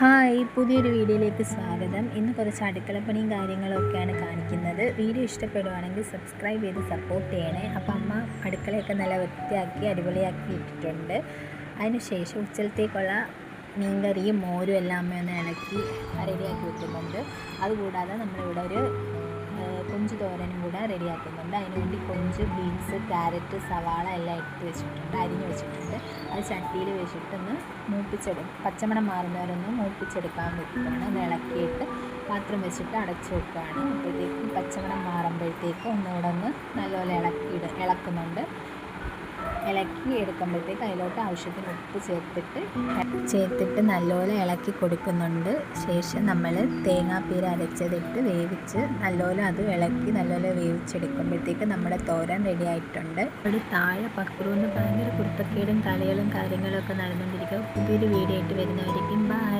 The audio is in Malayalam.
ഹായ്, പുതിയൊരു വീഡിയോയിലേക്ക് സ്വാഗതം. ഇന്ന് കുറച്ച് അടുക്കളപ്പണിയും കാര്യങ്ങളൊക്കെയാണ് കാണിക്കുന്നത്. വീഡിയോ ഇഷ്ടപ്പെടുവാണെങ്കിൽ സബ്സ്ക്രൈബ് ചെയ്ത് സപ്പോർട്ട് ചെയ്യണേ. അപ്പം അമ്മ അടുക്കളയൊക്കെ നല്ല വൃത്തിയാക്കി അടിപൊളിയാക്കി ഇട്ടിട്ടുണ്ട്. അതിനുശേഷം ഉച്ചലത്തേക്കുള്ള മീൻകറിയും മോരും എല്ലാം അമ്മ ഒന്ന് ഇളക്കി റെഡിയാക്കി വെക്കുന്നുണ്ട്. അതുകൂടാതെ നമ്മളിവിടെ ഒരു കൊഞ്ച് തോരനും കൂടെ റെഡിയാക്കുന്നുണ്ട്. അതിനുവേണ്ടി കൊഞ്ച്, ബീൻസ്, ക്യാരറ്റ്, സവാള എല്ലാം എടുത്ത് വെച്ചിട്ടുണ്ട്, അരിഞ്ഞ് വെച്ചിട്ടുണ്ട്. അത് ചട്ടിയിൽ വെച്ചിട്ടൊന്ന് മൂപ്പിച്ചെടുക്കും. പച്ചമണം മാറുന്നവരൊന്ന് മൂപ്പിച്ചെടുക്കാൻ വെക്കുകയാണ്. ഒന്ന് ഇളക്കിയിട്ട് പാത്രം വെച്ചിട്ട് അടച്ചു വെക്കുകയാണ്. അപ്പോഴത്തേക്ക് പച്ചമണം മാറുമ്പോഴത്തേക്ക് ഒന്നുകൂടെ ഒന്ന് നല്ലപോലെ ഇളക്കുന്നുണ്ട്. ഇളക്കി എടുക്കുമ്പോഴത്തേക്ക് അതിലോട്ട് ആവശ്യത്തിന് ഉപ്പ് ചേർത്തിട്ട് നല്ലപോലെ ഇളക്കി കൊടുക്കുന്നുണ്ട്. ശേഷം നമ്മൾ തേങ്ങാപ്പീര അരച്ചതിട്ട് വേവിച്ച് നല്ലപോലെ അത് ഇളക്കി നല്ലപോലെ വേവിച്ചെടുക്കുമ്പോഴത്തേക്ക് നമ്മുടെ തോരൻ റെഡി ആയിട്ടുണ്ട്. ഒരു താഴെ പക്രൂന്ന് ഭയങ്കര കുരുത്തക്കേടും കളികളും കാര്യങ്ങളൊക്കെ നടന്നുകൊണ്ടിരിക്കുക. പുതിയൊരു വീഡിയോ ആയിട്ട് വരുന്നവരിക്കും ബൈ.